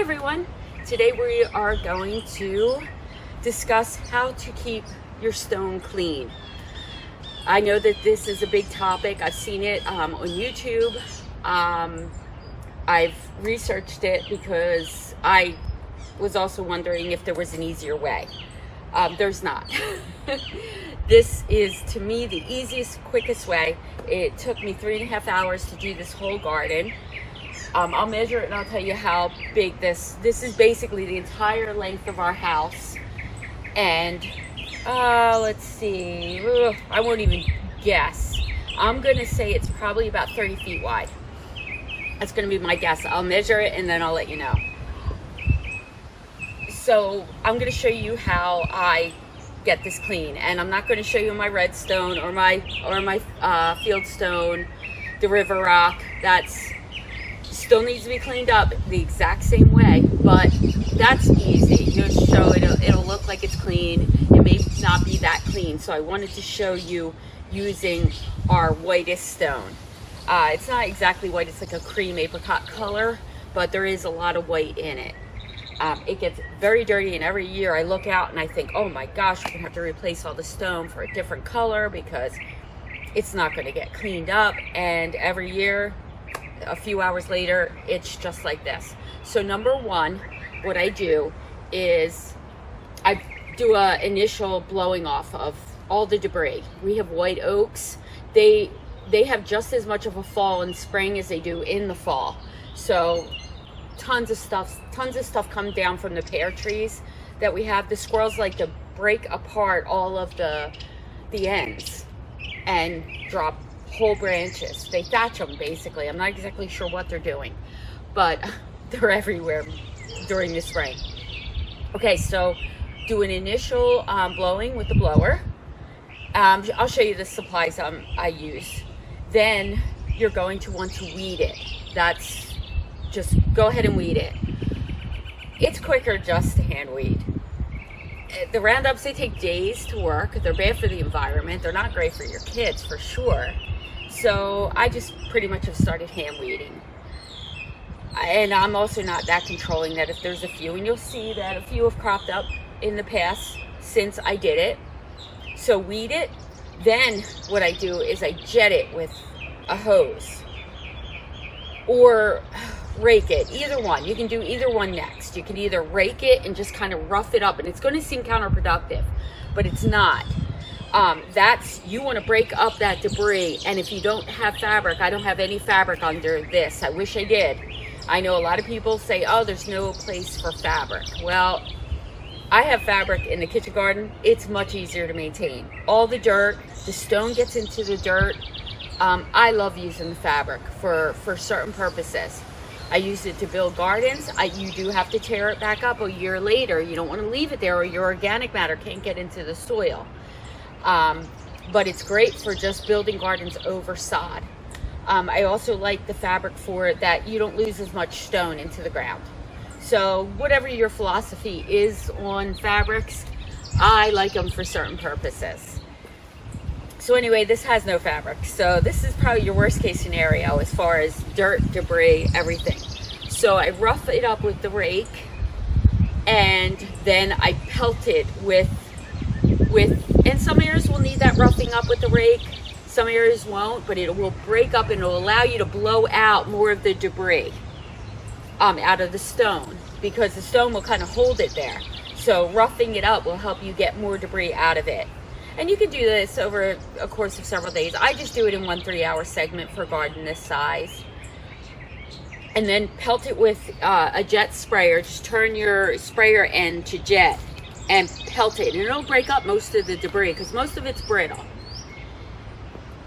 everyone. Today we are going to discuss how to keep your stone clean. I know that this is a big topic. I've seen it on YouTube. I've researched it because I was also wondering if there was an easier way. There's not. This is, to me, the easiest, quickest way. It took me 3.5 hours to do this whole garden. I'll measure it and I'll tell you how big this is. Basically the entire length of our house. And let's see, I won't even guess. I'm gonna say it's probably about 30 feet wide. That's gonna be my guess. I'll measure it and then I'll let you know. So I'm gonna show you how I get this clean, and I'm not gonna show you my red stone or my field stone, the river rock. That's still needs to be cleaned up the exact same way, but that's easy. Just show it'll look like it's clean. It may not be that clean, so I wanted to show you using our whitest stone. It's not exactly white, it's like a cream apricot color, but there is a lot of white in it. It gets very dirty, and every year I look out and I think, oh my gosh, we're gonna have to replace all the stone for a different color because it's not gonna get cleaned up. And every year, a few hours later, it's just like this. So number one, what I do is I do a initial blowing off of all the debris. We have white oaks. They have just as much of a fall in spring as they do in the fall. So tons of stuff come down from the pear trees that we have. The squirrels like to break apart all of the ends and drop whole branches. They thatch them, basically. I'm not exactly sure what they're doing, but they're everywhere during the spring. Okay, so do an initial blowing with the blower. I'll show you the supplies I use. Then you're going to want to weed it. That's just go ahead and weed it. It's quicker just to hand weed. The Roundups, they take days to work. They're bad for the environment. They're not great for your kids, for sure. So I just pretty much have started hand weeding. And I'm also not that controlling that if there's a few, and you'll see that a few have cropped up in the past since I did it. So weed it. Then what I do is I jet it with a hose or rake it. Either one. You can do either one next. You can either rake it and just kind of rough it up, and it's going to seem counterproductive, but it's not. You want to break up that debris. And if you don't have fabric, I don't have any fabric under this. I wish I did. I know a lot of people say, oh, there's no place for fabric. Well, I have fabric in the kitchen garden. It's much easier to maintain. All the dirt, the stone gets into the dirt. I love using the fabric for certain purposes. I use it to build gardens. You do have to tear it back up a year later. You don't want to leave it there, or your organic matter can't get into the soil. But it's great for just building gardens over sod. I also like the fabric for that you don't lose as much stone into the ground. So whatever your philosophy is on fabrics, I like them for certain purposes. So anyway, this has no fabric. So this is probably your worst case scenario as far as dirt, debris, everything. So I rough it up with the rake, and then I pelt it with, and some areas will need that roughing up with the rake. Some areas won't, but it will break up and it will allow you to blow out more of the debris out of the stone, because the stone will kind of hold it there. So roughing it up will help you get more debris out of it. And you can do this over a course of several days. I just do it in 1 3-hour segment for a garden this size. And then pelt it with a jet sprayer. Just turn your sprayer end to jet and pelt it. And it'll break up most of the debris because most of it's brittle.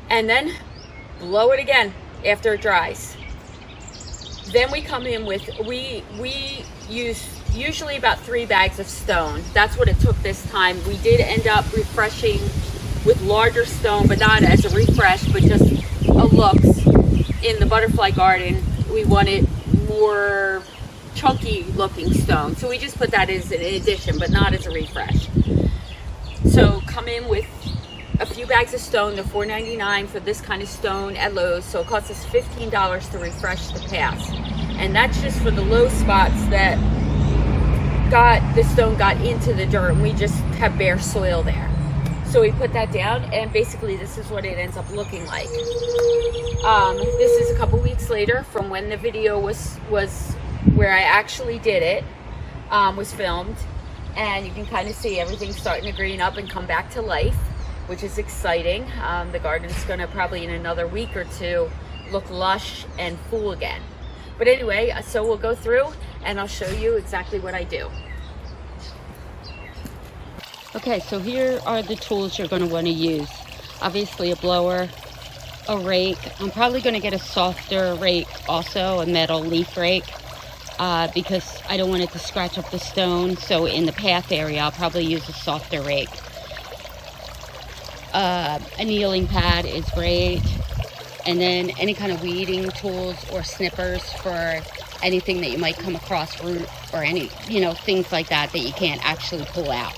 And then blow it again after it dries. Then we come in with, we use usually about 3 bags of stone. That's what it took this time. We did end up refreshing with larger stone, but not as a refresh, but just a looks. In the butterfly garden, we wanted more chunky looking stone. So we just put that as an addition, but not as a refresh. So come in with a few bags of stone. They're $4.99 for this kind of stone at Lowe's. So it costs us $15 to refresh the pass. And that's just for the low spots that the stone got into the dirt, and we just have bare soil there. So we put that down, and basically this is what it ends up looking like. This is a couple weeks later from when the video was where I actually did it, was filmed, and you can kind of see everything's starting to green up and come back to life, which is exciting. The garden's gonna probably in another week or two look lush and full again. But anyway, so we'll go through and I'll show you exactly what I do. Okay, so here are the tools you're going to want to use. Obviously a blower, a rake. I'm probably going to get a softer rake also, a metal leaf rake, because I don't want it to scratch up the stone. So in the path area, I'll probably use a softer rake. A kneeling pad is great. And then any kind of weeding tools or snippers for anything that you might come across, root or any, things like that you can't actually pull out.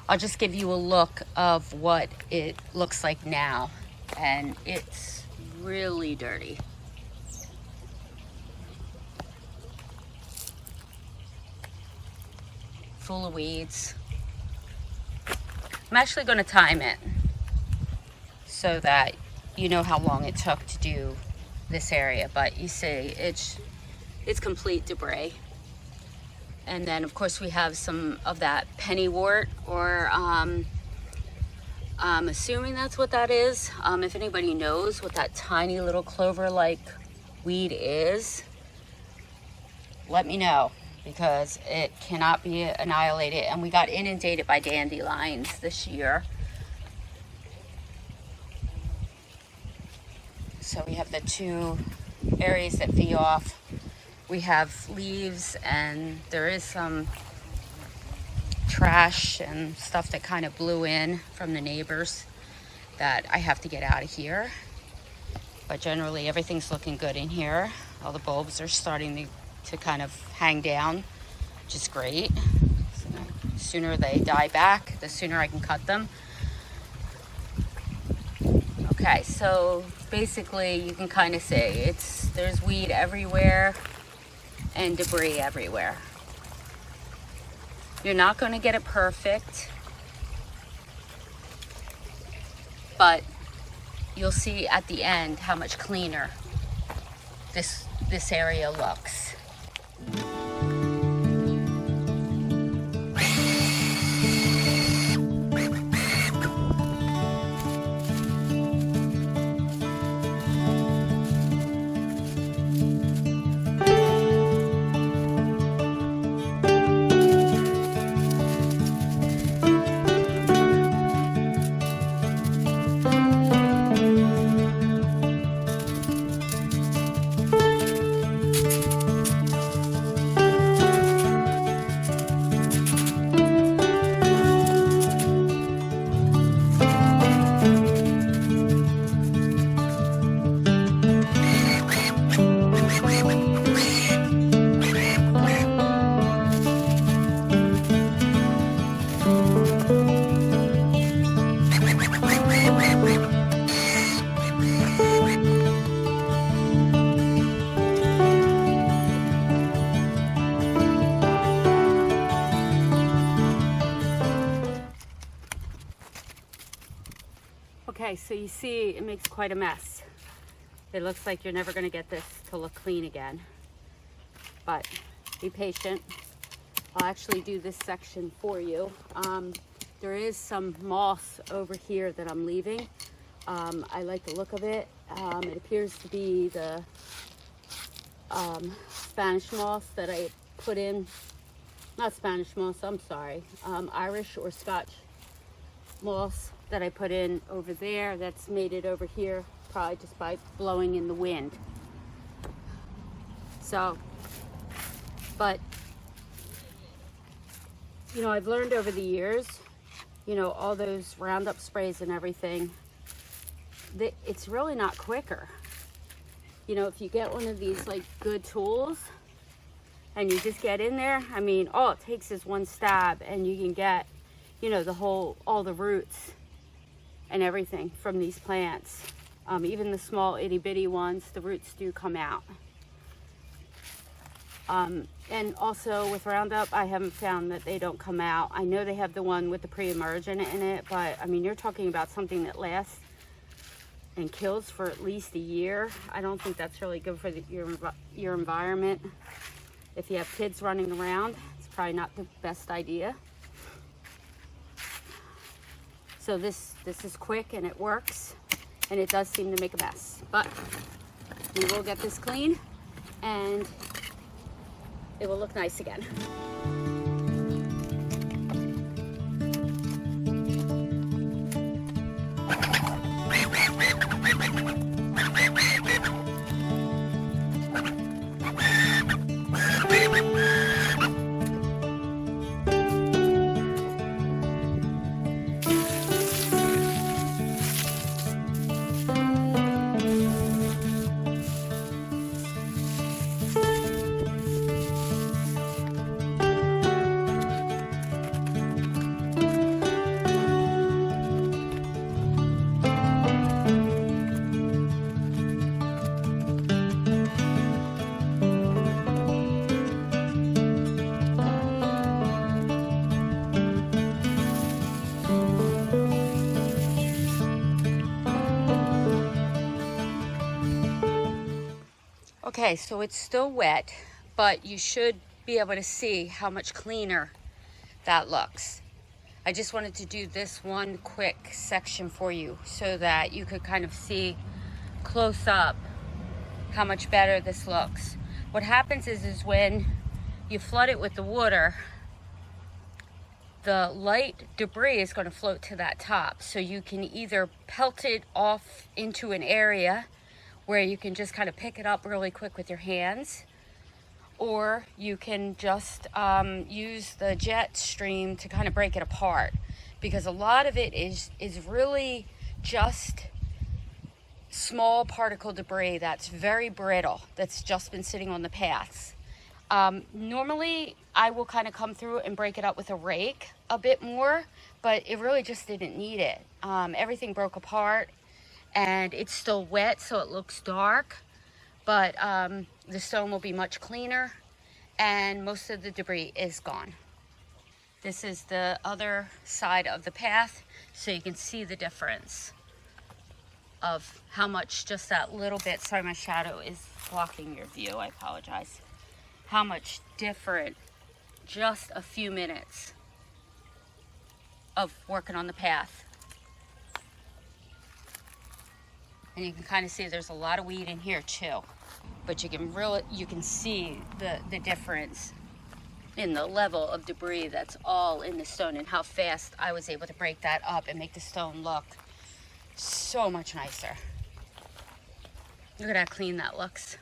I'll just give you a look of what it looks like now, and it's really dirty. Full of weeds. I'm actually going to time it so that you know how long it took to do this area, but you see it's complete debris. And then of course we have some of that pennywort, or I'm assuming that's what that is. If anybody knows what that tiny little clover-like weed is, let me know, because it cannot be annihilated. And we got inundated by dandelions this year. So we have the two areas that feed off. We have leaves, and there is some trash and stuff that kind of blew in from the neighbors that I have to get out of here. But generally everything's looking good in here. All the bulbs are starting to kind of hang down, which is great. So the sooner they die back, the sooner I can cut them. Okay, so basically you can kind of see there's weed everywhere and debris everywhere. You're not going to get it perfect, but you'll see at the end how much cleaner this area looks. Okay, so you see it makes quite a mess. It looks like you're never going to get this to look clean again, but be patient. I'll actually do this section for you. There is some moss over here that I'm leaving. I like the look of it. It appears to be the Spanish moss that I put in. Not Spanish moss, I'm sorry. Irish or Scotch moss that I put in over there. That's made it over here, probably just by blowing in the wind. So, but, I've learned over the years, all those Roundup sprays and everything, it's really not quicker. If you get one of these like good tools and you just get in there, all it takes is one stab and you can get, all the roots and everything from these plants. Even the small itty bitty ones, the roots do come out. And also with Roundup, I haven't found that they don't come out. I know they have the one with the pre-emergent in it, but I mean, you're talking about something that lasts and kills for at least a year. I don't think that's really good for your environment. If you have kids running around, it's probably not the best idea. So this is quick and it works, and it does seem to make a mess, but we will get this clean and it will look nice again. Okay, so it's still wet, but you should be able to see how much cleaner that looks. I just wanted to do this one quick section for you so that you could kind of see close up how much better this looks. What happens is when you flood it with the water, the light debris is going to float to that top. So you can either pelt it off into an area where you can just kind of pick it up really quick with your hands, or you can just use the jet stream to kind of break it apart, because a lot of it is really just small particle debris that's very brittle, that's just been sitting on the paths. Normally I will kind of come through and break it up with a rake a bit more, but it really just didn't need it. Everything broke apart, and it's still wet, so it looks dark, but the stone will be much cleaner and most of the debris is gone. This is the other side of the path, so you can see the difference of how much just that little bit, sorry my shadow is blocking your view, I apologize, how much different just a few minutes of working on the path. And you can kind of see there's a lot of weed in here too, but you can see the difference in the level of debris that's all in the stone, and how fast I was able to break that up and make the stone look so much nicer. Look at how clean that looks.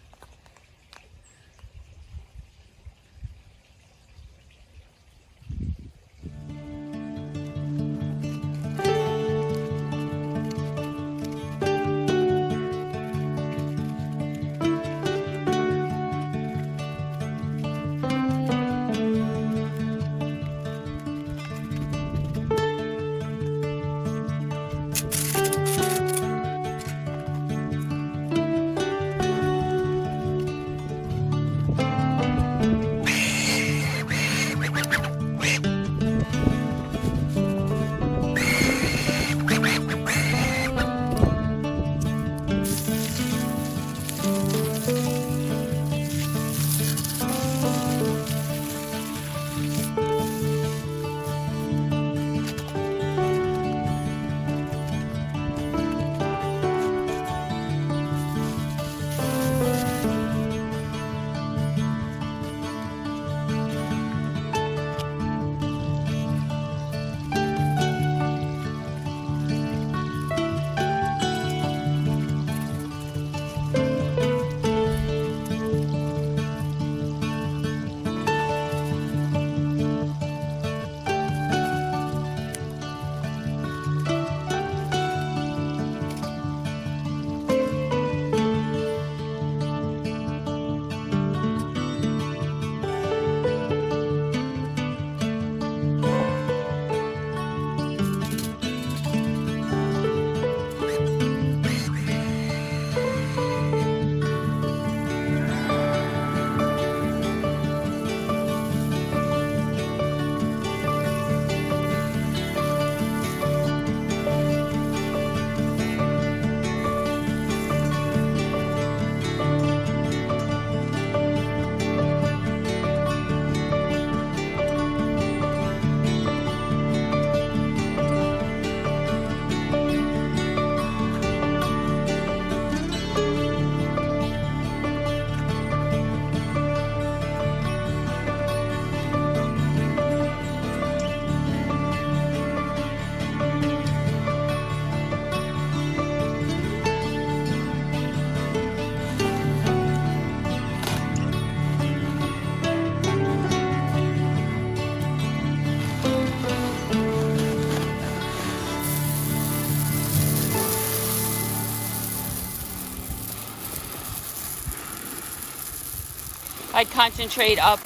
I'd concentrate up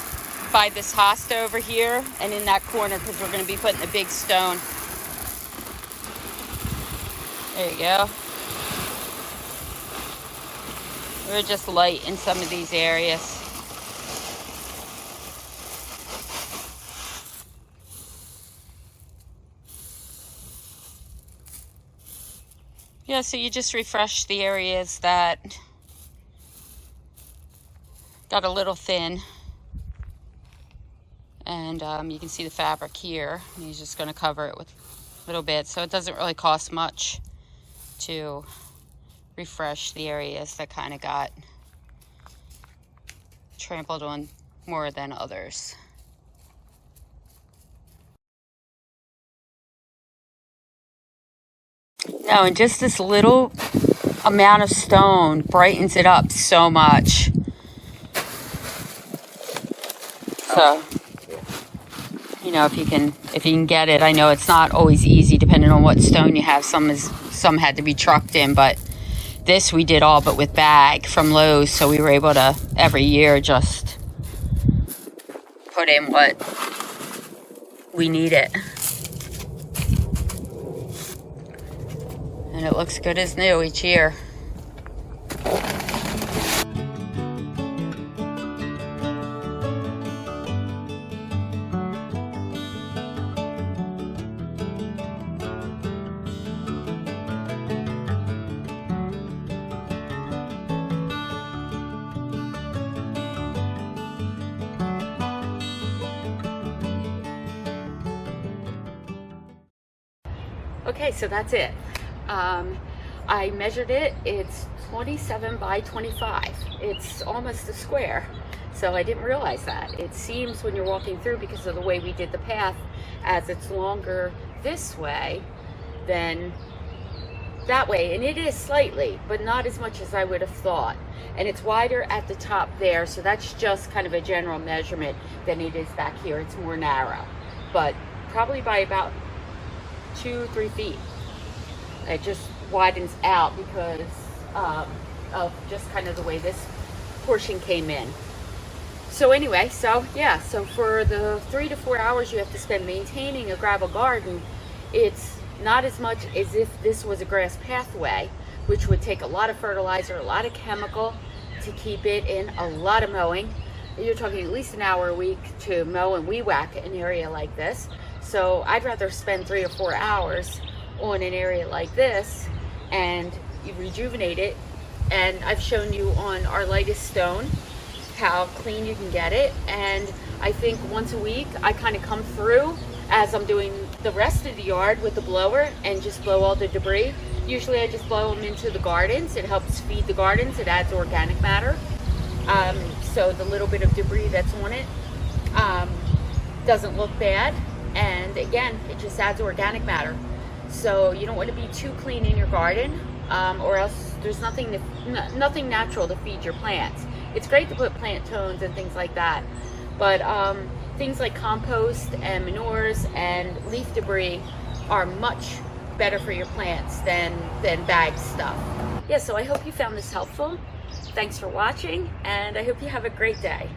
by this hosta over here and in that corner, because we're going to be putting the big stone. There you go. We're just light in some of these areas. Yeah, so you just refresh the areas that got a little thin. And you can see the fabric here. He's just going to cover it with a little bit. So it doesn't really cost much to refresh the areas that kind of got trampled on more than others. No, and just this little amount of stone brightens it up so much. So, you know, if you can get it. I know it's not always easy depending on what stone you have. Some had to be trucked in, but this we did all but with bag from Lowe's, so we were able to every year just put in what we needed. And it looks good as new each year. Okay, so that's it. I measured it. It's 27 by 25. It's almost a square. So I didn't realize that. It seems when you're walking through, because of the way we did the path, as it's longer this way than that way. And it is slightly, but not as much as I would have thought. And it's wider at the top there, so that's just kind of a general measurement than it is back here. It's more narrow, but probably by about 2-3 feet. It just widens out because of just kind of the way this portion came in. So anyway, so yeah, so for the 3 to 4 hours you have to spend maintaining a gravel garden, it's not as much as if this was a grass pathway, which would take a lot of fertilizer, a lot of chemical to keep it in, a lot of mowing. You're talking at least an hour a week to mow and weed whack an area like this. So I'd rather spend 3 or 4 hours on an area like this and you rejuvenate it. And I've shown you on our lightest stone how clean you can get it. And I think once a week I kind of come through as I'm doing the rest of the yard with the blower and just blow all the debris. Usually I just blow them into the gardens. It helps feed the gardens. It adds organic matter. So the little bit of debris that's on it doesn't look bad. And again, it just adds organic matter. So you don't want to be too clean in your garden, or else there's nothing natural to feed your plants. It's great to put plant tones and things like that, but things like compost and manures and leaf debris are much better for your plants than bagged stuff. Yeah, so I hope you found this helpful. Thanks for watching, and I hope you have a great day.